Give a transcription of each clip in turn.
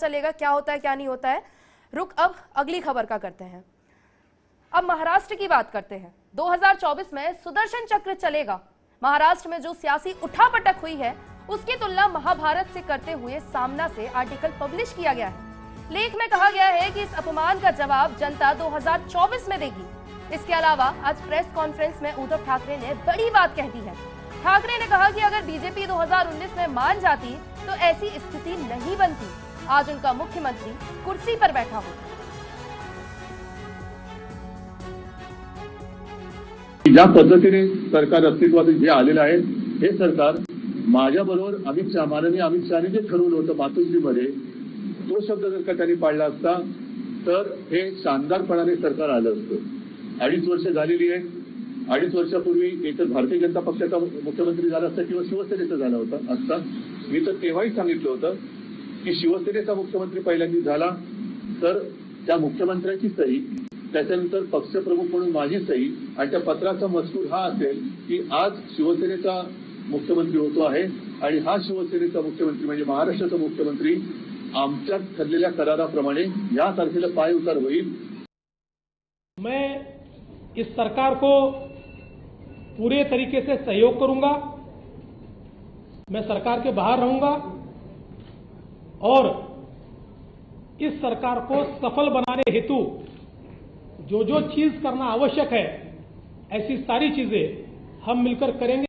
चलेगा, क्या होता है क्या नहीं होता है। रुक अब अगली खबर का करते हैं। अब महाराष्ट्र की बात करते हैं। 2024 में सुदर्शन चक्र चलेगा। महाराष्ट्र में जो सियासी उठापटक हुई है उसकी तुलना महाभारत से करते हुए सामना से आर्टिकल पब्लिश किया गया है। लेख में कहा गया है कि इस अपमान का जवाब जनता 2024 में देगी। इसके अलावा आज प्रेस कॉन्फ्रेंस में उद्धव ठाकरे ने बड़ी बात कह दी है। ठाकरे ने कहा कि अगर बीजेपी 2019 में मान जाती तो ऐसी स्थिति नहीं बनती। आज उनका मुख्यमंत्री कुर्सी पर बैठा होता। ज्या पद्धतीने सरकार अस्तित्वात जे आलेलं आहे हे सरकार माझ्याबरोबर माननीय अमित शहाने जे ठरवलं होतं मातोश्रीमध्ये तो शब्द जर का त्यांनी पाळला असता तर हे शानदारपणाने सरकार आलं असतं। 2.5 वर्ष झालेली आहेत। 2.5 वर्षापूर्वी एकतर भारतीय जनता पक्षाचा मुख्यमंत्री झाला असता किंवा शिवसेनेचा झाला होता असता। मी तर तेव्हाही सांगितलं होतं की शिवसेनेचा मुख्यमंत्री पहिल्यांदा झाला तर त्या मुख्यमंत्र्याची सही, त्याच्यानंतर पक्षप्रमुख म्हणून माझी सही आणि त्या पत्राचा मजकूर हा असेल की आज शिवसेनेचा मुख्यमंत्री होतो आहे आणि हा शिवसेनेचा मुख्यमंत्री म्हणजे महाराष्ट्राचा मुख्यमंत्री आमच्या ठरलेल्या कराराप्रमाणे या तारखेला पाय उतार होईल। मैं इस सरकार को पूरे तरीके से सहयोग करूंगा। मैं सरकार के बाहर रहूंगा और इस सरकार को सफल बनाने हेतु जो जो चीज करना आवश्यक है ऐसी सारी चीजें हम मिलकर करेंगे।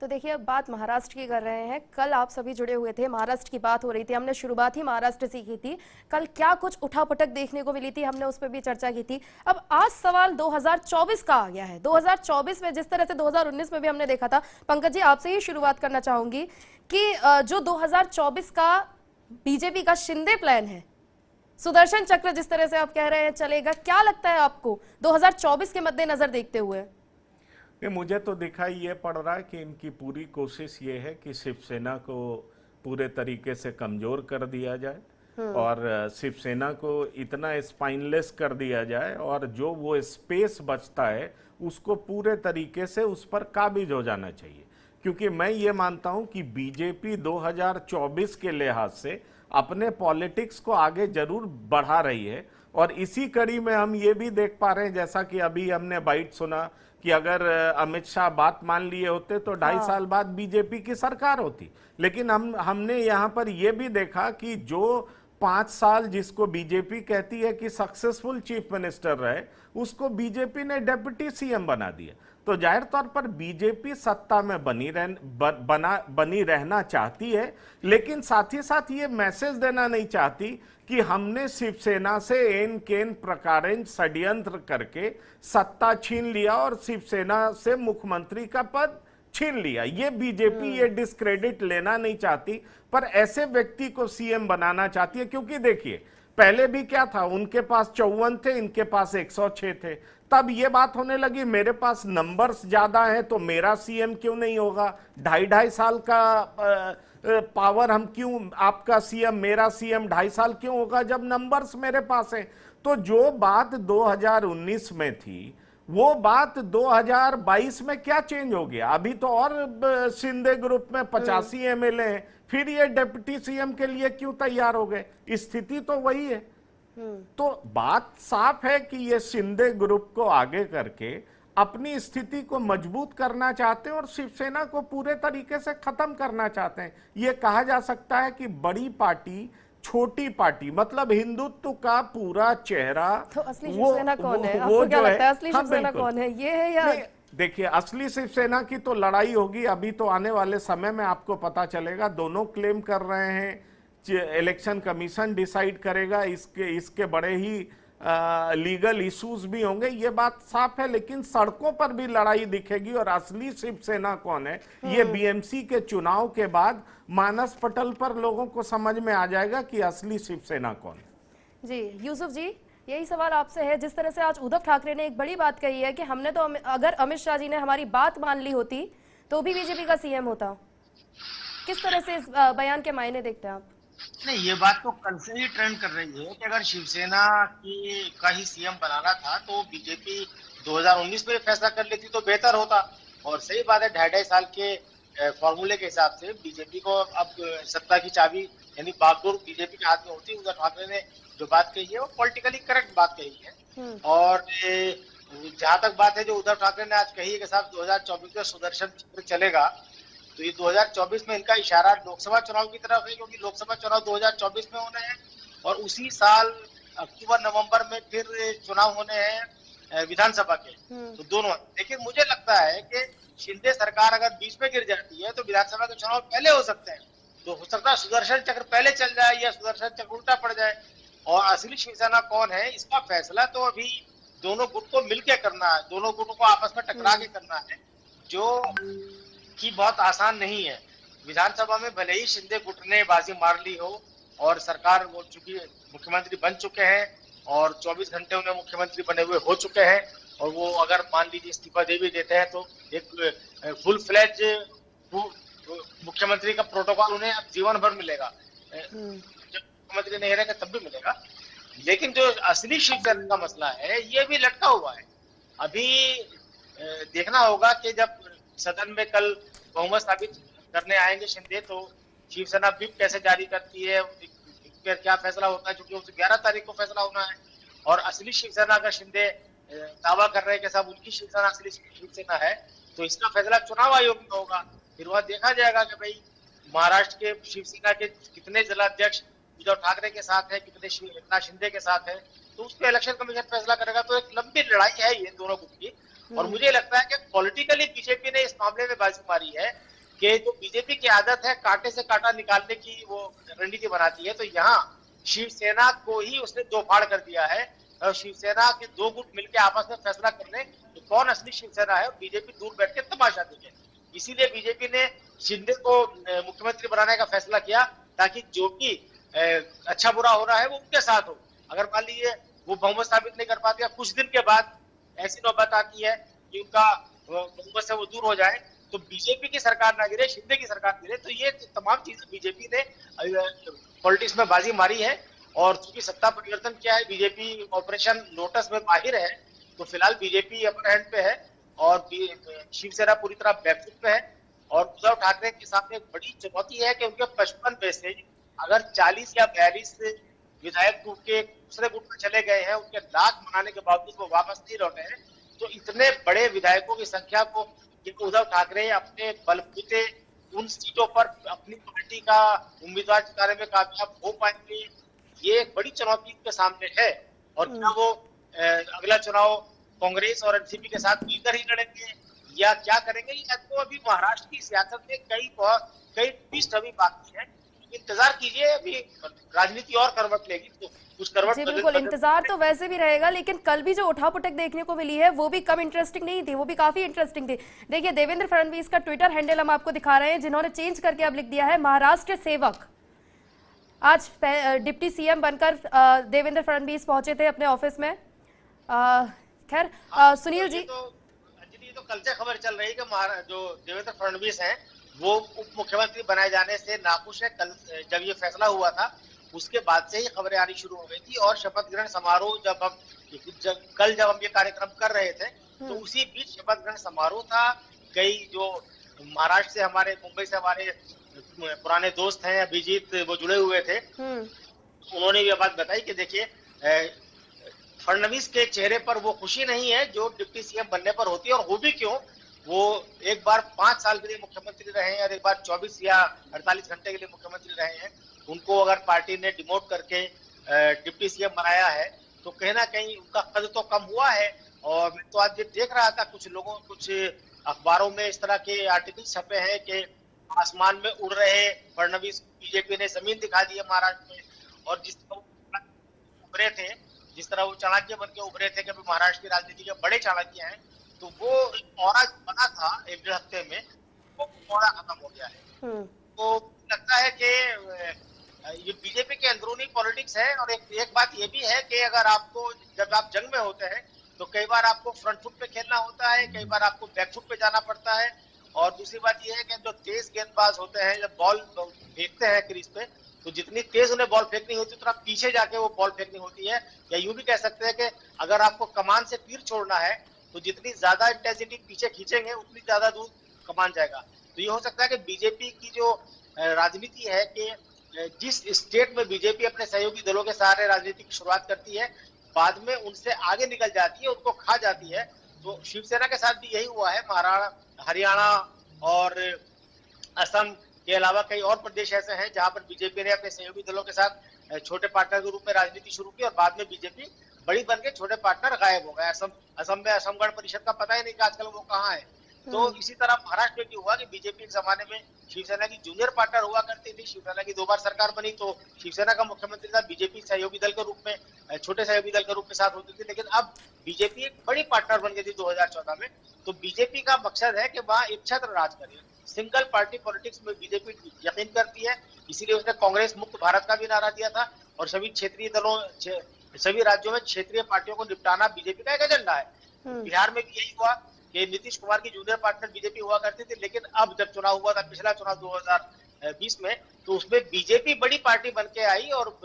तो देखिए अब बात महाराष्ट्र की कर रहे हैं। कल आप सभी जुड़े हुए थे, महाराष्ट्र की बात हो रही थी, हमने शुरुआत ही महाराष्ट्र से की थी। कल क्या कुछ उठापटक देखने को मिली थी, हमने उस पर भी चर्चा की थी। अब आज सवाल 2024 का आ गया है। 2024 में जिस तरह से 2019 में भी हमने देखा था, पंकज जी आपसे ही शुरुआत करना चाहूंगी कि जो 2024 का बीजेपी का शिंदे प्लान है, सुदर्शन चक्र जिस तरह से आप कह रहे हैं चलेगा, क्या लगता है आपको 2024 के मद्देनजर देखते हुए? मुझे तो दिखाई ये पड़ रहा है कि इनकी पूरी कोशिश ये है कि शिवसेना को पूरे तरीके से कमजोर कर दिया जाए और शिवसेना को इतना स्पाइनलेस कर दिया जाए और जो वो स्पेस बचता है उसको पूरे तरीके से उस पर काबिज हो जाना चाहिए। क्योंकि मैं ये मानता हूं कि बीजेपी 2024 के लिहाज से अपने पॉलिटिक्स को आगे जरूर बढ़ा रही है और इसी कड़ी में हम ये भी देख पा रहे हैं, जैसा कि अभी हमने बाइट सुना कि अगर अमित शाह बात मान लिए होते तो 2.5 साल बाद बीजेपी की सरकार होती। लेकिन हमने यहाँ पर यह भी देखा कि जो 5 साल जिसको बीजेपी कहती है कि सक्सेसफुल चीफ मिनिस्टर रहे, उसको बीजेपी ने डिप्टी सीएम बना दिया। तो जाहिर तौर पर बीजेपी सत्ता में बनी रहना चाहती है, लेकिन साथ ही साथ ये मैसेज देना नहीं चाहती कि हमने शिवसेना से एन केन प्रकारेण षड्यंत्र करके सत्ता छीन लिया और शिवसेना से मुख्यमंत्री का पद छीन लिया। ये बीजेपी ये डिस्क्रेडिट लेना नहीं चाहती, पर ऐसे व्यक्ति को सीएम बनाना चाहती है। क्योंकि देखिए पहले भी क्या था, उनके पास 54 थे, इनके पास 106 थे। तब ये बात होने लगी मेरे पास नंबर्स ज्यादा है तो मेरा सीएम क्यों नहीं होगा, 2.5 साल का पावर हम क्यों, आपका सीएम मेरा सीएम 2.5 साल क्यों होगा जब नंबर्स मेरे पास है। तो जो बात 2019 में थी वो बात 2022 में क्या चेंज हो गया? अभी तो और शिंदे ग्रुप में 85 एमएलए हैं, फिर ये डिप्टी सीएम के लिए क्यों तैयार हो गए? स्थिति तो वही है। तो बात साफ है कि ये शिंदे ग्रुप को आगे करके अपनी स्थिति को मजबूत करना चाहते हैं और शिवसेना को पूरे तरीके से खत्म करना चाहते हैं। ये कहा जा सकता है कि बड़ी पार्टी छोटी पार्टी, मतलब हिंदुत्व का पूरा चेहरा। तो असली शिवसेना कौन है? आपको क्या लगता है असली शिवसेना कौन है? ये है या देखिए असली शिवसेना की तो लड़ाई होगी, अभी तो आने वाले समय में आपको पता चलेगा। दोनों क्लेम कर रहे हैं, इलेक्शन कमीशन डिसाइड करेगा, इसके बड़े ही लीगल इश्यूज भी होंगे, ये बात साफ है। लेकिन सड़कों पर भी लड़ाई दिखेगी और असली शिवसेना कौन है ये बीएमसी के चुनाव के बाद मानस पटल पर लोगों को समझ में आ जाएगा कि असली शिवसेना कौन है। जी यूसुफ जी, यही सवाल आपसे है। जिस तरह से आज उद्धव ठाकरे ने एक बड़ी बात कही है कि हमने तो अगर अमित शाह जी ने हमारी बात मान ली होती तो भी बीजेपी का सीएम होता, किस तरह से इस बयान के मायने देखते हैं आप? नहीं, ये बात तो कल से ही ट्रेंड कर रही है कि अगर शिवसेना का ही सीएम बनाना था तो बीजेपी 2019 में फैसला कर लेती तो बेहतर होता। और सही बात है, 2.5 साल के फॉर्मूले के हिसाब से बीजेपी को अब सत्ता की चाबी यानी बागडोर बीजेपी के हाथ में होती है। उद्धव ठाकरे ने जो बात कही है वो पॉलिटिकली करेक्ट बात कही है। और जहां तक बात है जो उद्धव ठाकरे ने आज कही है कि साहब 2024 में सुदर्शन चक्र चलेगा, तो ये 2024 में इनका इशारा लोकसभा चुनाव की तरफ है, क्योंकि लोकसभा चुनाव 2024 में होने हैं और उसी साल अक्टूबर नवंबर में फिर चुनाव होने हैं विधानसभा के। तो दोनों, लेकिन मुझे लगता है कि शिंदे सरकार अगर बीच में गिर जाती है तो विधानसभा के चुनाव पहले हो सकते हैं। तो हो सकता है सुदर्शन चक्र पहले चल जाए या सुदर्शन चक्र उल्टा पड़ जाए। और असली शिवसेना कौन है इसका फैसला तो अभी दोनों गुट को मिलकर करना है, दोनों गुटों को आपस में टकरा के करना है, जो कि बहुत आसान नहीं है। विधानसभा में भले ही शिंदे गुट ने बाजी मार ली हो और सरकार वो चूंकि मुख्यमंत्री बन चुके हैं और 24 घंटे उन्हें मुख्यमंत्री बने हुए हो चुके हैं, और वो अगर मान लीजिए इस्तीफा दे भी देते हैं तो एक फुल फ्लेज मुख्यमंत्री का प्रोटोकॉल उन्हें अब जीवन भर मिलेगा, जब मुख्यमंत्री नहीं रहेगा तब भी मिलेगा। लेकिन जो असली शिवसेना का मसला है ये भी लटका हुआ है। अभी देखना होगा कि जब सदन में कल बहुमत साबित करने आएंगे शिंदे तो शिवसेना व्हिप कैसे जारी करती है, फिर क्या फैसला होता है, क्योंकि उसे 11 तारीख को फैसला होना है। और असली शिवसेना का शिंदे दावा कर रहे हैं कि साहब उनकी शिवसेना असली शिवसेना है, तो इसका फैसला चुनाव आयोग में होगा। फिर वह देखा जाएगा कि भाई महाराष्ट्र के शिवसेना के कितने जिलाध्यक्ष उद्धव ठाकरे के साथ है, कितने एकनाथ शिंदे के साथ है, तो उस पर इलेक्शन कमीशन फैसला करेगा। तो एक लंबी लड़ाई है ये दोनों गुट की। और मुझे लगता है कि पॉलिटिकली बीजेपी ने इस मामले में बाजी मारी है कि जो बीजेपी की आदत है कांटे से कांटा निकालने की वो रणनीति बनाती है, तो यहाँ शिवसेना को ही उसने दो फाड़ कर दिया है। और शिवसेना के दो गुट मिलकर आपस में फैसला कर लें तो कौन असली शिवसेना है, बीजेपी दूर बैठ के तमाशा देखे। इसीलिए बीजेपी ने शिंदे को मुख्यमंत्री बनाने का फैसला किया ताकि जो भी अच्छा बुरा हो रहा है वो उनके साथ हो। अगर मान लीजिए वो बहुमत साबित नहीं कर पाते, कुछ दिन के बाद ऐसी नौबत आती है कि उनका बहुमत से वो दूर हो जाए, तो बीजेपी की सरकार ना गिरे, शिंदे की सरकार गिरे। तो ये तमाम चीजें बीजेपी ने पॉलिटिक्स में बाजी मारी है। और चूंकि सत्ता परिवर्तन किया है, बीजेपी ऑपरेशन लोटस में माहिर है, तो फिलहाल बीजेपी अपर हैंड पे है और शिवसेना पूरी तरह बैकफुट पे है। और उद्धव ठाकरे के सामने एक बड़ी चुनौती है कि उनके 55 में से अगर 40 या 42 विधायक टूट के दूसरे गुट में चले गए हैं, उनके लाख मनाने के बावजूद वो वापस नहीं लौटे हैं, तो इतने बड़े विधायकों की संख्या को उद्धव ठाकरे अपने बलबूते उन सीटों पर अपनी पार्टी का उम्मीदवार जिताने में कामयाब हो पाएंगे, ये एक बड़ी चुनौती इनके सामने है। और क्या वो अगला चुनाव कांग्रेस और एनसीपी के साथ मिलकर ही लड़ेंगे या क्या करेंगे, या तो अभी महाराष्ट्र की सियासत में कई ट्विस्ट अभी बाकी है। इंतजार कीजिए, अभी राजनीति और करवट लेगी तो कुछ करवट जी बिल्कुल, इंतजार तो वैसे भी रहेगा, लेकिन कल भी जो उठापटक देखने को मिली है वो भी कम इंटरेस्टिंग नहीं थी, वो भी काफी इंटरेस्टिंग थी। देखिए देवेंद्र फडणवीस का ट्विटर हैंडल हम आपको दिखा रहे हैं, जिन्होंने चेंज करके अब लिख दिया है महाराष्ट्र सेवक। आज डिप्टी सीएम बनकर देवेंद्र फडणवीस पहुंचे थे अपने ऑफिस में। खैर सुनील जी, तो कल से खबर चल रही है कि जो देवेंद्र फडणवीस हैं वो उप मुख्यमंत्री बनाए जाने से नाखुश है। कल जब ये फैसला हुआ था उसके बाद से ही खबरें आनी शुरू हो गई थी। और शपथ ग्रहण समारोह कल जब हम ये कार्यक्रम कर रहे थे तो उसी बीच शपथ ग्रहण समारोह था। कई जो महाराष्ट्र से हमारे, मुंबई से हमारे पुराने दोस्त हैं अभिजीत, वो जुड़े हुए थे, उन्होंने ये बात बताई कि देखिए फडणवीस के चेहरे पर वो खुशी नहीं है जो डिप्टी सीएम बनने पर होती है। और वो भी क्यों, वो एक बार 5 साल के लिए मुख्यमंत्री रहे हैं और एक बार 24 या 48 घंटे के लिए मुख्यमंत्री रहे हैं। उनको अगर पार्टी ने डिमोट करके डिप्टी सीएम बनाया है तो कहीं ना कहीं उनका कद तो कम हुआ है। और मैं तो आज ये देख रहा था कुछ अखबारों में इस तरह के आर्टिकल छपे हैं कि आसमान में उड़ रहे फडणवीस बीजेपी ने जमीन दिखा दी है महाराष्ट्र में। और जिस तरह उभरे थे, जिस तरह वो चाणक्य बन के उभरे थे कि महाराष्ट्र की राजनीति के बड़े चाणक्य हैं, तो वो ऑरा बना था 1-1.5 हफ्ते में, वो ऑरा खत्म हो गया है। तो लगता है कि ये बीजेपी के अंदरूनी पॉलिटिक्स है। और एक बात ये भी है कि अगर आपको, जब आप जंग में होते हैं तो कई बार आपको फ्रंट फुट पे खेलना होता है, कई बार आपको बैक फुट पे जाना पड़ता है। और दूसरी बात यह है कि जो तेज गेंदबाज होते हैं जब बॉल फेंकते हैं क्रीज पे, तो जितनी तेज उन्हें बॉल फेंकनी होती है उतना पीछे जाके वो बॉल फेंकनी होती है। या यूं भी कह सकते हैं कि अगर आपको कमान से तीर छोड़ना है तो जितनी ज्यादा इंटेंसिटी पीछे खींचेंगे उतनी ज्यादा दूर कमान जाएगा। तो ये हो सकता है कि बीजेपी की जो राजनीति है कि जिस स्टेट में बीजेपी अपने सहयोगी दलों के सहारे राजनीति की शुरुआत करती है, बाद में उनसे आगे निकल जाती है, उनको खा जाती है। तो शिवसेना के साथ भी यही हुआ है। महाराष्ट्र, हरियाणा और असम के अलावा कई और प्रदेश ऐसे हैं जहां पर बीजेपी ने अपने सहयोगी दलों के साथ छोटे पार्टनर के रूप में राजनीति शुरू की और बाद में बीजेपी बड़ी बन के छोटे पार्टनर गायब हो गए। असम में असम गण परिषद का पता ही नहीं कि आजकल वो कहाँ है। तो इसी तरह महाराष्ट्र में भी हुआ कि बीजेपी एक जमाने में शिवसेना की जूनियर पार्टनर हुआ करती थी। शिवसेना की 2 बार सरकार बनी तो शिवसेना का मुख्यमंत्री था, बीजेपी सहयोगी दल के रूप में, छोटे सहयोगी दल के रूप में साथ होती थी। लेकिन अब बीजेपी एक बड़ी पार्टनर बन गई थी 2014 में। तो बीजेपी का मकसद है कि वहां एक छत्र राज करे। सिंगल पार्टी पॉलिटिक्स में बीजेपी यकीन करती है, इसीलिए उसने कांग्रेस मुक्त भारत का भी नारा दिया था और सभी क्षेत्रीय दलों, सभी राज्यों में क्षेत्रीय पार्टियों को निपटाना बीजेपी का एक एजेंडा है। बिहार में भी यही हुआ कि नीतीश कुमार की जूनियर पार्टनर बीजेपी हुआ करती थी, लेकिन अब जब चुनाव हुआ था, पिछला चुनाव 2020 में, तो उसमें बीजेपी बड़ी पार्टी बन के आई और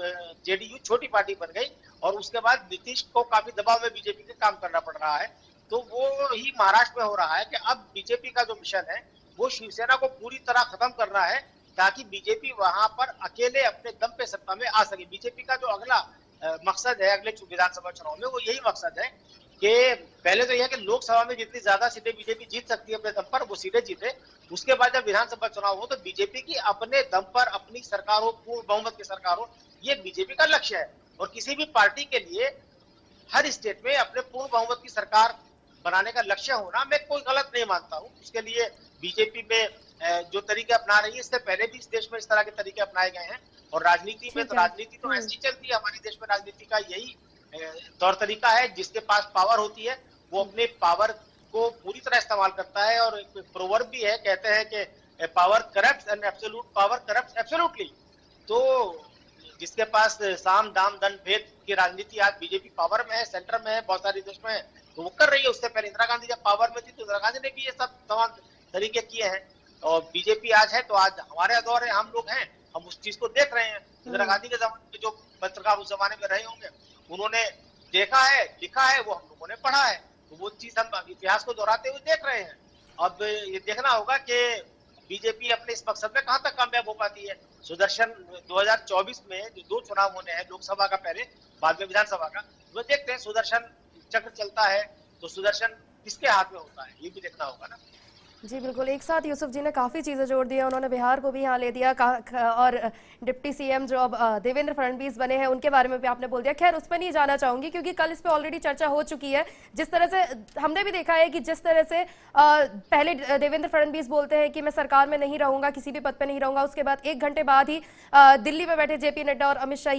जेडीयू छोटी पार्टी बन गई और उसके बाद नीतीश को काफी दबाव में बीजेपी के काम करना पड़ रहा है। तो वो ही महाराष्ट्र में हो रहा है कि अब बीजेपी का जो मिशन है वो शिवसेना को पूरी तरह खत्म करना है ताकि बीजेपी वहां पर अकेले अपने दम पे सत्ता में आ सके। बीजेपी का जो अगला मकसद है अगले विधानसभा चुनाव में, वो यही मकसद है कि पहले तो यह है कि लोकसभा में जितनी ज्यादा सीटें बीजेपी जीत सकती है अपने दम पर, वो सीटें जीते। उसके बाद जब विधानसभा चुनाव हो तो बीजेपी की अपने दम पर अपनी सरकार हो, पूर्ण बहुमत की सरकार हो, ये बीजेपी का लक्ष्य है। और किसी भी पार्टी के लिए हर स्टेट में अपने पूर्ण बहुमत की सरकार बनाने का लक्ष्य होना मैं कोई गलत नहीं मानता हूँ। उसके लिए बीजेपी में जो तरीके अपना रही है, इससे पहले भी इस देश में इस तरह के तरीके अपनाए गए हैं। और राजनीति में तो राजनीति तो ऐसी चलती है, हमारे देश में राजनीति का यही तौर तरीका है। जिसके पास पावर होती है वो अपने पावर को पूरी तरह इस्तेमाल करता है। और एक प्रोवर्ब भी है, कहते हैं कि power corrupts and absolute power corrupts absolutely. तो जिसके पास साम दाम दंड भेद की राजनीति आज बीजेपी पावर में है, सेंटर में है, बहुत सारे देश में है, तो वो कर रही है। उससे पहले इंदिरा गांधी जब पावर में थी तो इंदिरा गांधी ने भी ये सब तमाम तरीके किए हैं। और बीजेपी आज है तो आज हमारे दौर है, हम लोग हैं, हम उस चीज को देख रहे हैं। इंदिरा गांधी के जमाने में जो पत्रकार उस जमाने में रहे होंगे, उन्होंने देखा है, लिखा है, वो हम लोगों ने पढ़ा है, तो वो चीज हम इतिहास को दोहराते हुए देख रहे हैं। अब ये देखना होगा कि बीजेपी अपने इस मकसद में कहां तक कामयाब हो पाती है। सुदर्शन 2024 में जो 2 चुनाव होने हैं, लोकसभा का पहले, बाद में विधानसभा का, वो देखते हैं सुदर्शन चक्र चलता है तो सुदर्शन किसके हाथ में होता है, ये भी देखना होगा ना। जी बिल्कुल, एक साथ यूसुफ जी ने काफ़ी चीज़ें जोड़ दी हैं। उन्होंने बिहार को भी यहाँ ले दिया और डिप्टी सीएम जो अब देवेंद्र फडणवीस बने हैं उनके बारे में भी आपने बोल दिया। खैर उस पर नहीं जाना चाहूँगी क्योंकि कल इस पर ऑलरेडी चर्चा हो चुकी है। जिस तरह से हमने भी देखा है कि जिस तरह से पहले देवेंद्र फडणवीस बोलते हैं कि मैं सरकार में नहीं रहूँगा, किसी भी पद पर नहीं रहूँगा, उसके बाद 1 घंटे बाद ही दिल्ली में बैठे जेपी नड्डा और अमित शाह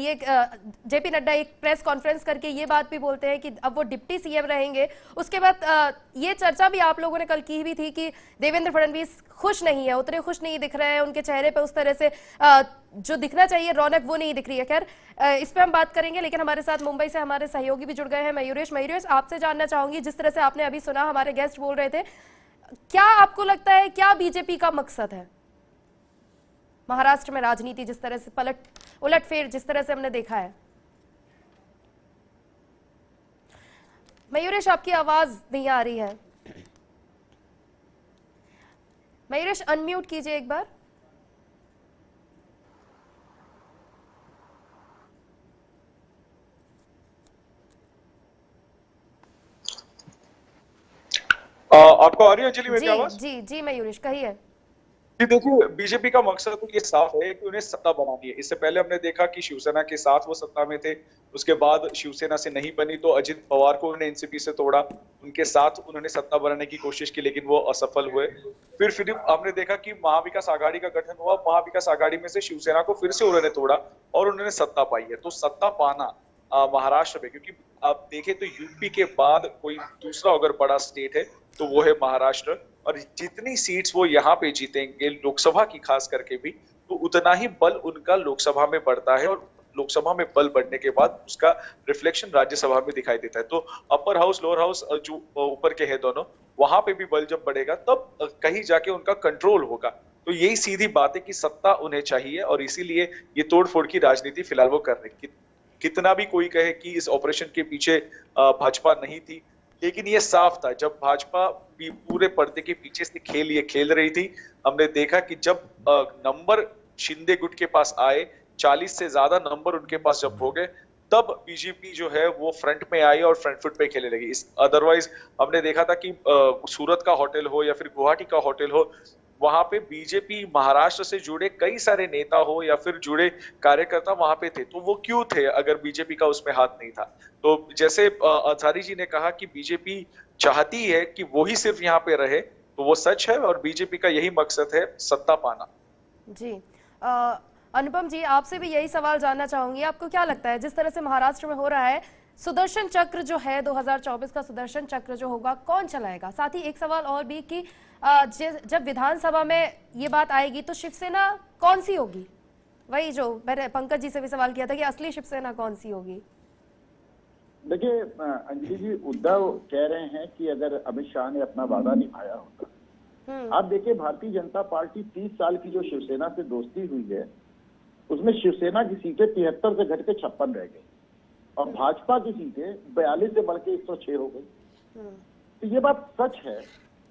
जेपी नड्डा एक प्रेस कॉन्फ्रेंस करके ये बात भी बोलते हैं कि अब वो डिप्टी सीएम रहेंगे। उसके बाद ये चर्चा भी आप लोगों ने कल की भी थी कि देवेंद्र फडणवीस खुश नहीं है, उतने खुश नहीं दिख रहे हैं, उनके चेहरे पे उस तरह से जो दिखना चाहिए रौनक वो नहीं दिख रही है। खैर इस पे हम बात करेंगे, लेकिन हमारे साथ मुंबई से हमारे सहयोगी भी जुड़ गए हैं, मयूरेश। आपसे जानना चाहूंगी, जिस तरह से आपने अभी सुना हमारे गेस्ट बोल रहे थे, क्या आपको लगता है क्या बीजेपी का मकसद है महाराष्ट्र में राजनीति जिस तरह से उलटफेर जिस तरह से हमने देखा है? मयूरेश आपकी आवाज नहीं आ रही है, मयूरेश अनम्यूट कीजिए एक बार। आपको आ रही है अंजलि मेरी आवाज? जी मयूरेश कहिए। जी देखिए, बीजेपी का मकसद तो ये साफ है कि उन्हें सत्ता बनानी है। इससे पहले हमने देखा कि शिवसेना के साथ वो सत्ता में थे, उसके बाद शिवसेना से नहीं बनी तो अजित पवार को उन्होंने एनसीपी से तोड़ा, उनके साथ उन्होंने सत्ता बनाने की कोशिश की लेकिन वो असफल हुए। फिर हमने देखा कि महाविकास आघाड़ी का गठन हुआ, महाविकास आघाड़ी में से शिवसेना को फिर से उन्होंने तोड़ा और उन्होंने सत्ता पाई है। तो सत्ता पाना महाराष्ट्र में, क्योंकि आप देखें तो यूपी के बाद कोई दूसरा अगर बड़ा स्टेट है तो वो है महाराष्ट्र, और जितनी सीट्स वो यहाँ पे जीतेंगे लोकसभा की खास करके भी, तो उतना ही बल उनका लोकसभा में बढ़ता है और लोकसभा में बल बढ़ने के बाद उसका रिफ्लेक्शन राज्यसभा में दिखाई देता है। तो अपर हाउस लोअर हाउस जो ऊपर के हैं दोनों, वहां पे भी बल जब बढ़ेगा तब कहीं जाके उनका कंट्रोल होगा। तो यही सीधी बात है कि सत्ता उन्हें चाहिए और इसीलिए ये तोड़फोड़ की राजनीति फिलहाल वो कर रहे हैं। कितना भी कोई कहे कि इस ऑपरेशन के पीछे भाजपा नहीं थी, लेकिन ये साफ था जब भाजपा पूरे पर्दे के पीछे से खेल रही थी। हमने देखा कि जब नंबर शिंदे गुट के पास आए, 40 से ज्यादा नंबर उनके पास जब हो गए, तब बीजेपी जो है वो फ्रंट में आई और फ्रंट फुट पे खेलने लगी। अदरवाइज हमने देखा था कि सूरत का होटल हो या फिर गुवाहाटी का होटल हो, वहां पे बीजेपी महाराष्ट्र से जुड़े कई सारे नेता हो या फिर जुड़े कार्यकर्ता वहां पे थे। तो वो क्यों थे अगर बीजेपी का उसमें हाथ नहीं था? तो जैसे अंसारी जी ने कहा कि बीजेपी चाहती है कि वो ही सिर्फ यहाँ पे रहे, तो वो सच है और बीजेपी का यही मकसद है, सत्ता पाना। जी अनुपम जी, आपसे भी यही सवाल जानना चाहूंगी, आपको क्या लगता है जिस तरह से महाराष्ट्र में हो रहा है, सुदर्शन चक्र जो है 2024 का सुदर्शन चक्र जो होगा कौन चलाएगा? साथ ही एक सवाल और भी कि जब विधानसभा में ये बात आएगी तो शिवसेना कौन सी होगी? वही जो मैंने पंकज जी से भी सवाल किया था कि असली शिवसेना कौन सी होगी। देखिए अंजलि जी, उद्धव कह रहे हैं कि अगर अमित शाह ने अपना वादा निभाया होता। आप देखिए भारतीय जनता पार्टी 30 साल की जो शिवसेना से दोस्ती हुई है, उसमें शिवसेना की सीटें 73 से घट के 56 रह गई और भाजपा की सीटें 42 से बढ़ के 106 हो गई। तो ये बात सच है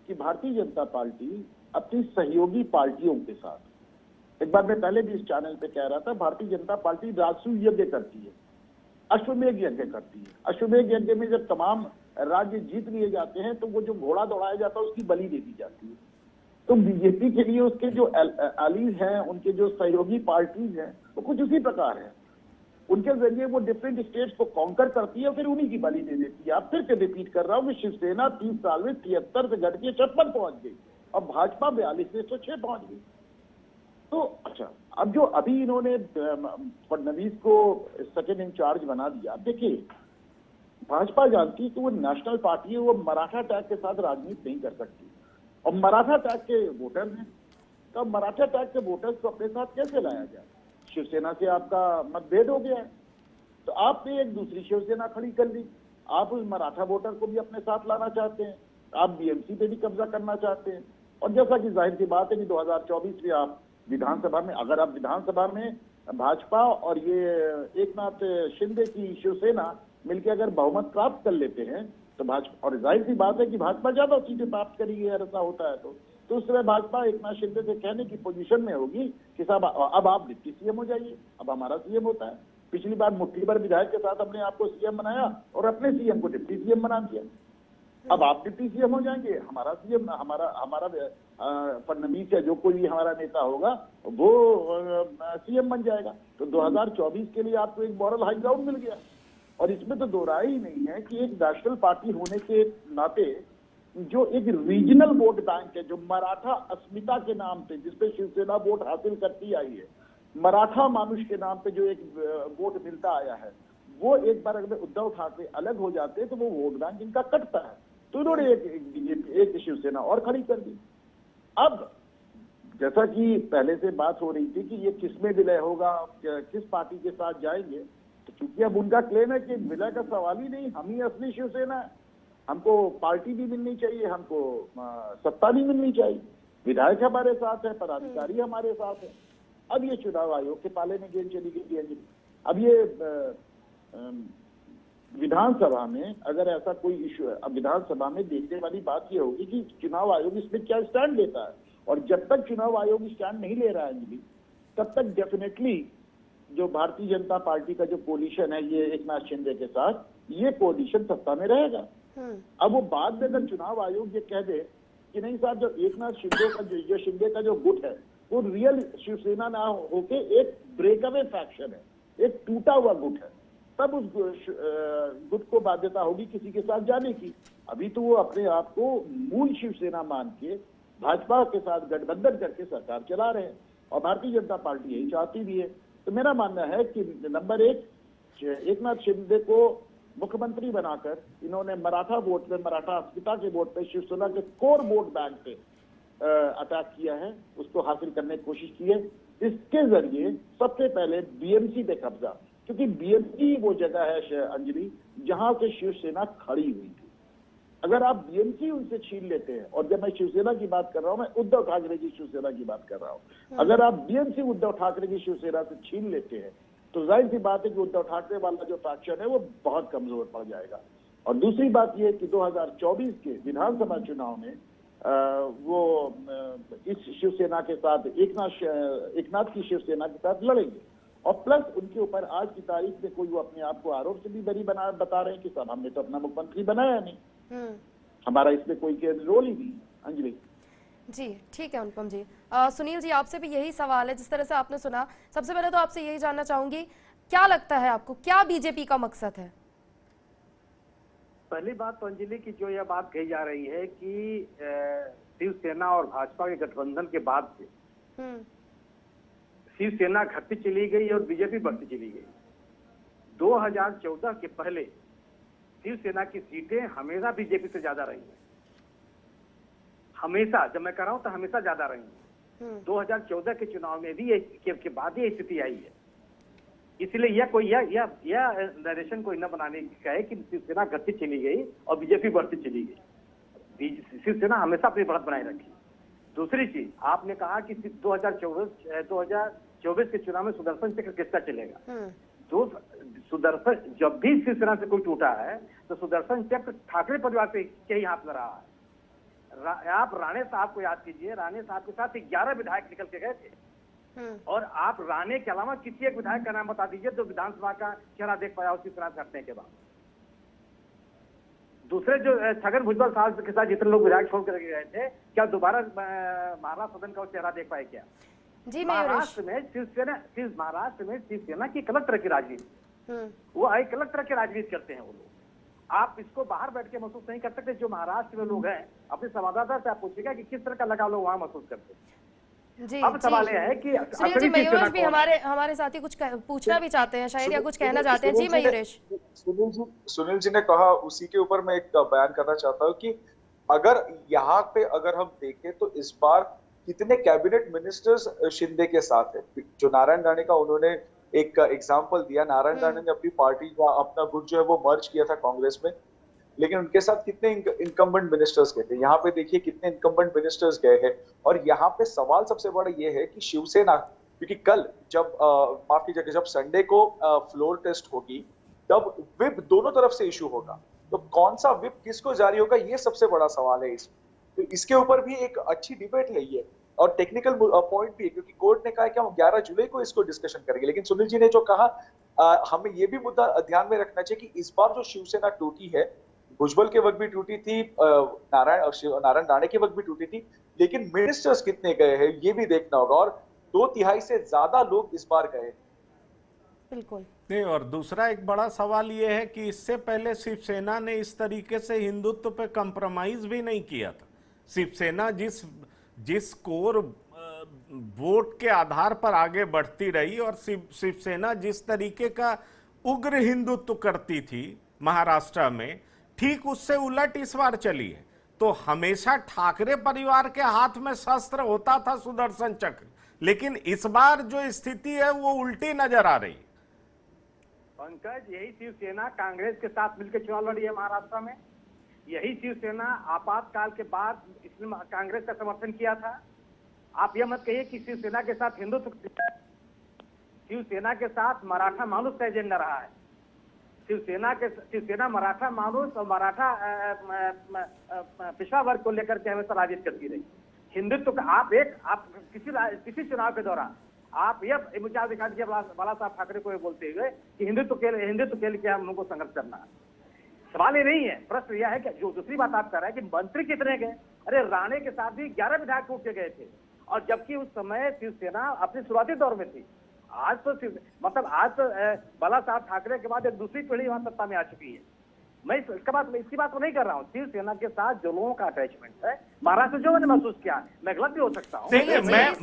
कि भारतीय जनता पार्टी अपनी सहयोगी पार्टियों के साथ, एक बार मैं पहले भी इस चैनल पे कह रहा था, भारतीय जनता पार्टी राजसूय यज्ञ करती है, अश्वमेध यज्ञ करती है। अश्वमेध यज्ञ में जब तमाम राज्य जीत लिए जाते हैं तो वो जो घोड़ा दौड़ाया जाता है उसकी बलि दे दी जाती है। तो बीजेपी के लिए उसके जो एलीज हैं, उनके जो सहयोगी पार्टीज हैं, वो कुछ उसी प्रकार है। उनके जरिए वो डिफरेंट स्टेट्स को कॉन्कर करती है, फिर उन्हीं की बलि दे देती है। आप फिर से रिपीट कर रहा हूँ कि शिवसेना 30 साल में 73 से घट के 56 पहुंच गई और भाजपा 42 से 106 पहुंच गई। तो अच्छा, अब जो अभी इन्होंने फडणवीस को सेकेंड इंचार्ज बना दिया, देखिए भाजपा जानती है कि वो नेशनल पार्टी है, वो मराठा टैग के साथ राजनीति नहीं कर सकती और मराठा टैग के वोटर हैं। तो मराठा टैग के वोटर्स को अपने साथ कैसे लाया जाए? शिवसेना से आपका मतभेद हो गया है तो आपने एक दूसरी शिवसेना खड़ी कर ली। आप उस मराठा वोटर को भी अपने साथ लाना चाहते हैं, आप बीएमसी पे भी कब्जा करना चाहते हैं। और जैसा कि जाहिर सी बात है कि 2024 में आप विधानसभा में, अगर आप विधानसभा में भाजपा और ये एकनाथ शिंदे की शिवसेना मिलकर अगर बहुमत प्राप्त कर लेते हैं तो भाजपा, और जाहिर सी बात है कि भाजपा ज्यादा सीटें प्राप्त करेगी अगर ऐसा होता है तो उस समय भाजपा एकनाथ शिंदे से कहने की पोजीशन में होगी कि साहब अब आप डिप्टी सीएम हो जाइए, अब हमारा सीएम होता है। पिछली बार मुट्ठी भर विधायक के साथ हमने आपको सीएम बनाया और अपने सीएम को डिप्टी सीएम बना दिया। अब आप डिप्टी सीएम हो जाएंगे, हमारा सीएम हमारा फडणवीस या जो कोई भी हमारा नेता होगा वो सीएम बन जाएगा। तो 2024 के लिए आपको एक मॉरल हाई ग्राउंड मिल गया। और इसमें तो दो राय ही नहीं है कि एक नेशनल पार्टी होने के नाते जो एक रीजनल वोट बैंक है, जो मराठा अस्मिता के नाम पे जिसपे शिवसेना वोट हासिल करती आई है, मराठा मानुष के नाम पे जो एक वोट मिलता आया है, वो एक बार अगर उद्धव ठाकरे अलग हो जाते तो वो वोट बैंक इनका कटता है। तो इन्होंने एक शिवसेना और खड़ी कर दी। अब जैसा कि पहले से बात हो रही थी कि ये किसमें विलय होगा, किस पार्टी के साथ जाएंगे, तो चूंकि अब उनका क्लेम है कि विलय का सवाल ही नहीं, हम ही असली शिवसेना है, हमको पार्टी भी मिलनी चाहिए, हमको सत्ता भी मिलनी चाहिए, विधायक हमारे साथ है, पदाधिकारी हमारे साथ है। अब ये चुनाव आयोग के पाले में गेंद चली गई है। अब ये विधानसभा में अगर ऐसा कोई इशू है, अब विधानसभा में देखने वाली बात ये होगी कि चुनाव आयोग इसमें क्या स्टैंड लेता है। और जब तक चुनाव आयोग स्टैंड नहीं ले रहा है अंजलि, तब तक डेफिनेटली जो भारतीय जनता पार्टी का जो कोलिशन है ये एकनाथ शिंदे के साथ, ये कोलिशन सत्ता में रहेगा। अब वो बाद में अगर चुनाव आयोग ये कह दे कि नहीं साहब, जो एकनाथ शिंदे का जो शिंदे का जो गुट है वो रियल शिवसेना ना होके एक ब्रेकअवे फैक्शन है, एक टूटा हुआ गुट है, तब उस गुट को बाध्यता होगी किसी के साथ जाने की। अभी तो वो अपने आप को मूल शिवसेना मान के भाजपा के साथ गठबंधन करके सरकार चला रहे हैं और भारतीय जनता पार्टी यही चाहती भी है। तो मेरा मानना है कि नंबर एक, एकनाथ शिंदे को मुख्यमंत्री बनाकर इन्होंने मराठा वोट पे, मराठा अस्मिता के वोट पे, शिवसेना के कोर वोट बैंक पे अटैक किया है, उसको हासिल करने की कोशिश की है। इसके जरिए सबसे पहले बीएमसी पे कब्जा, क्योंकि बीएमसी वो जगह है अंजलि जहां से शिवसेना खड़ी हुई थी। अगर आप बीएमसी उनसे छीन लेते हैं, और जब मैं शिवसेना की बात कर रहा हूं, मैं उद्धव ठाकरे की शिवसेना की बात कर रहा हूं, अगर आप बीएमसी उद्धव ठाकरे की शिवसेना से छीन लेते हैं तो जाहिर सी बात है कि उद्धव ठाकरे वाला जो फैक्शन है वो बहुत कमजोर पड़ जाएगा। और दूसरी बात यह कि 2024 के विधानसभा चुनाव में वो इस शिवसेना के साथ एकनाथ की शिवसेना के साथ लड़ेंगे। और प्लस उनके ऊपर आज की तारीख में कोई वो अपने आप को आरोप से भी बरी बता रहे हैं कि साहब हमने तो अपना मुख्यमंत्री बनाया नहीं, हमारा इसमें कोई रोल ही नहीं। अंजलि जी ठीक है अनुपम जी। सुनील जी आपसे भी यही सवाल है, जिस तरह से आपने सुना, सबसे पहले तो आपसे यही जानना चाहूंगी, क्या लगता है आपको, क्या बीजेपी का मकसद है? पहली बात तो अंजलि की जो यह बात कही जा रही है कि शिवसेना और भाजपा के गठबंधन के बाद से शिवसेना घटती चली गई और बीजेपी बढ़ती चली गई। 2014 के पहले शिवसेना की सीटें हमेशा बीजेपी से ज्यादा रही हैं, हमेशा, जब मैं कह रहा हूं तो हमेशा ज्यादा रही हैं। 2014 के चुनाव में भी के बाद ये स्थिति आई है। इसलिए यह नरेशन को न बनाने का है कि शिवसेना घटती चली गई और बीजेपी बढ़ती चली गई। शिवसेना हमेशा अपनी बढ़त बनाए रखी। दूसरी चीज, आपने कहा कि 2024 के चुनाव में सुदर्शन चक्र किसका चलेगा। तो सुदर्शन, जब भी शिवसेना से कोई टूटा है तो सुदर्शन चक्र ठाकरे परिवार के ही हाथ में रहा है। आप राणे साहब को याद कीजिए, राणे साहब के साथ 11 विधायक निकल के गए थे, और आप राणे के अलावा किसी एक विधायक का नाम बता दीजिए जो विधानसभा का चेहरा देख पाया उसकी चुनाव करने के बाद। दूसरे जो छगन भुजबल साहब के साथ जितने लोग विधायक छोड़ कर गए थे, क्या दोबारा महाराष्ट्र सदन का चेहरा देख पाए क्या? जी महाराष्ट्र में शिवसेना की अलग तरह की राजनीति, वो एक अलग तरह की राजनीति करते हैं वो लोग। आप इसको बाहर बैठ के महसूस नहीं कर सकते। जो महाराष्ट्र में लोग हैं, अपने संवाददाता से आप पूछिएगा कि किस तरह का लगाव लोग वहां महसूस करते हैं। जी, अब सवाल यह है कि सुनील जी, मयूरेश भी हमारे साथी कुछ पूछना भी चाहते हैं शायद, या कुछ कहना चाहते हैं। जी मयूरेश। सुनील जी ने कहा, उसी के ऊपर मैं एक बयान करना चाहता हूँ कि अगर यहाँ पे अगर हम देखें तो इस बार कितने कैबिनेट मिनिस्टर्स शिंदे के साथ है। जो नारायण राणे का उन्होंने एक एग्जाम्पल दिया, नारायण राणे ने अपनी पार्टी का अपना गुट जो है वो मर्ज किया था कांग्रेस में, लेकिन उनके साथ कितने इनकम्बेंट मिनिस्टर्स गए थे। यहाँ पे देखिए कितने इनकम्बेंट मिनिस्टर्स गए हैं। और यहाँ पे सवाल सबसे बड़ा ये है कि शिवसेना, क्योंकि कल जब माफ कीजिएगा, जब संडे को फ्लोर टेस्ट होगी तब विप दोनों तरफ से इशू होगा, तो कौन सा विप किसको जारी होगा, ये सबसे बड़ा सवाल है इसमें। तो इसके ऊपर भी एक अच्छी डिबेट है ये, और टेक्निकल पॉइंट भी है, क्योंकि कोर्ट ने कहा है कि हम 11 जुलाई को इसको डिस्कशन करेंगे। लेकिन सुनील जी ने जो कहा, हमें ये भी मुद्दा ध्यान में रखना चाहिए कि इस बार जो शिवसेना टूटी है, भुजबल के वक्त भी टूटी थी, नारायण राणे के वक्त भी टूटी थी, लेकिन मिनिस्टर्स कितने गए हैं ये भी देखना होगा, और 2/3 से ज्यादा लोग इस बार गए। बिल्कुल नहीं, और दूसरा एक बड़ा सवाल ये है कि इससे पहले शिवसेना ने इस तरीके से हिंदुत्व पे कंप्रोमाइज भी नहीं किया था। शिवसेना जिस कोर वोट के आधार पर आगे बढ़ती रही, और शिवसेना जिस तरीके का उग्र हिंदुत्व करती थी महाराष्ट्र में, ठीक उससे उलट इस बार चली है। तो हमेशा ठाकरे परिवार के हाथ में शस्त्र होता था सुदर्शन चक्र, लेकिन इस बार जो स्थिति है वो उल्टी नजर आ रही है। पंकज, यही शिवसेना कांग्रेस के साथ मिलकर चुनाव लड़ी है महाराष्ट्र में। यही शिवसेना आपातकाल के बाद इसने कांग्रेस का समर्थन किया था। आप यह मत कहिए कि शिवसेना के साथ हिंदुत्व, शिवसेना के साथ मराठा मानुष का एजेंडा रहा है। शिवसेना मराठा मानुष और मराठा पिछड़ा वर्ग को लेकर के हमेशा राजनीति करती रही। हिंदुत्व का आप किसी चुनाव के दौरान आप यह विचार दिखा दीजिए बाला साहब ठाकरे को बोलते हुए कि हिंदुत्व के लिए हम लोगों को संघर्ष करना है। सवाल ये नहीं है, प्रश्न यह है कि जो दूसरी बात आप कर रहे हैं कि मंत्री कितने गए। अरे राणे के साथ भी 11 विधायक टूट के गए थे, और जबकि उस समय शिवसेना अपने शुरुआती दौर में थी। आज तो बाला साहब ठाकरे के बाद एक दूसरी पीढ़ी वहां सत्ता में आ चुकी है। मैं इसकी बात को नहीं कर रहा हूँ। शिवसेना के साथ जो लोगों का अटैचमेंट है महाराष्ट्र जो मैंने महसूस किया, मैं गलत भी हो सकता हूँ।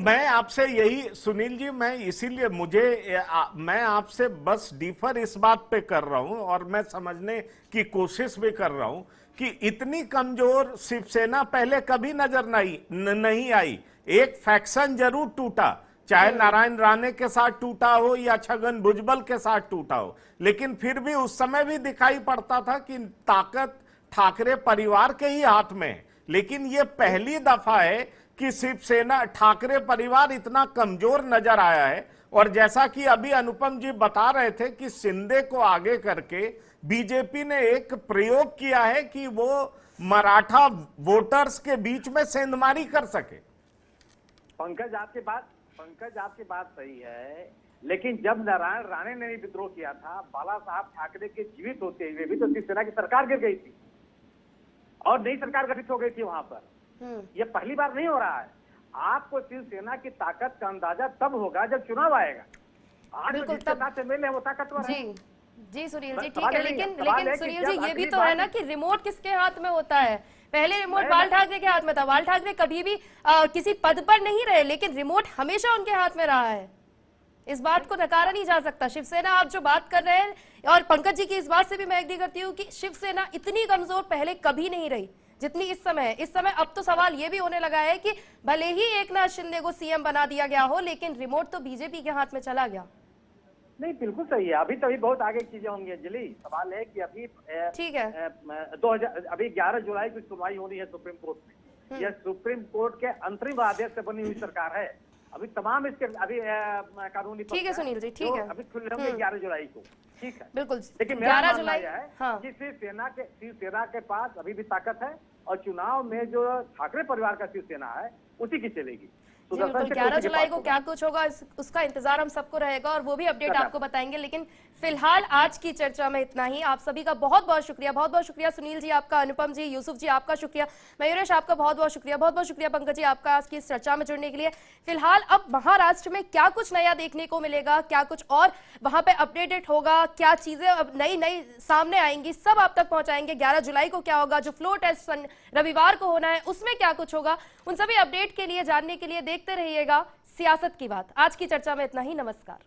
मैं आपसे यही, सुनील जी, मैं इसीलिए मैं आपसे बस डिफर इस बात पे कर रहा हूं, और मैं समझने की कोशिश भी कर रहा हूं कि इतनी कमजोर शिवसेना पहले कभी नजर नहीं आई। एक फैक्शन जरूर टूटा, चाहे नारायण राणे के साथ टूटा हो या छगन भुजबल के साथ टूटा हो, लेकिन फिर भी उस समय भी दिखाई पड़ता था कि ताकत ठाकरे परिवार के ही हाथ में है। लेकिन ये पहली दफा है कि शिवसेना ठाकरे परिवार इतना कमजोर नजर आया है, और जैसा कि अभी अनुपम जी बता रहे थे कि शिंदे को आगे करके बीजेपी ने एक प्रयोग किया है कि वो मराठा वोटर्स के बीच में सेंधमारी कर सके। पंकज आपकी बात सही है, लेकिन जब नारायण राणे ने विद्रोह किया था, बाला साहब ठाकरे के जीवित होते हुए भी तो शिवसेना की सरकार गिर गई थी और नई सरकार गठित हो गई थी वहां पर। यह पहली बार नहीं हो रहा है। आपको शिवसेना की ताकत का अंदाजा तब होगा जब चुनाव आएगा। आज बिल्कुल, जिसके साथ एमएलए वो ताकतवर है। जी सुनील जी, ठीक सवाल है, है लेकिन कि सुनील जब जी ये भी अगली तो है बार- ना कि रिमोट किसके हाथ में होता है। पहले रिमोट बाल ठाकरे के हाथ में था। बाल ठाकरे कभी भी किसी पद पर नहीं रहे, लेकिन रिमोट हमेशा उनके हाथ में रहा है। इस बात को नकारा नहीं जा सकता। शिवसेना आप जो बात कर रहे हैं, और पंकज जी की इस बात से भी मैं एग्री करती हूँ कि शिवसेना इतनी कमजोर पहले कभी नहीं रही जितनी इस समय है। इस समय अब तो सवाल ये भी होने लगा है कि भले ही एकनाथ शिंदे को सीएम बना दिया गया हो, लेकिन रिमोट तो बीजेपी के हाथ में चला गया। नहीं, बिल्कुल सही है। अभी तो बहुत आगे चीजें होंगी अंजलि। सवाल है कि अभी ठीक है, 11 जुलाई की सुनवाई होनी है सुप्रीम कोर्ट में। यह सुप्रीम कोर्ट के अंतरिम आदेश से बनी हुई सरकार है। अभी तमाम इसके अभी कानूनी पक्ष ठीक है सुनील जी, ठीक है, अभी खुले होंगे 11 जुलाई को। ठीक है, बिल्कुल। लेकिन मेरा 11 मानना जुलाई यह है हाँ, कि शिवसेना के पास अभी भी ताकत है और चुनाव में जो ठाकरे परिवार का शिवसेना है उसी की चलेगी। जी बिल्कुल। 11 जुलाई को क्या कुछ होगा उसका इंतजार हम सबको रहेगा और वो भी अपडेट आपको बताएंगे। लेकिन फिलहाल आज की चर्चा में इतना ही। आप सभी का बहुत बहुत शुक्रिया सुनील जी आपका, अनुपम जी, यूसुफ जी आपका शुक्रिया, मयूरेश आपका बहुत बहुत शुक्रिया पंकज जी आपका आज की इस चर्चा में जुड़ने के लिए। फिलहाल अब महाराष्ट्र में क्या कुछ नया देखने को मिलेगा, क्या कुछ और वहां पे अपडेटेड होगा, क्या चीजें अब नई सामने आएंगी, सब आप तक पहुंचाएंगे। 11 जुलाई को क्या होगा, जो फ्लोर टेस्ट रविवार को होना है उसमें क्या कुछ होगा, उन सभी अपडेट के लिए जानने के लिए देखते रहिएगा सियासत की बात। आज की चर्चा में इतना ही। नमस्कार।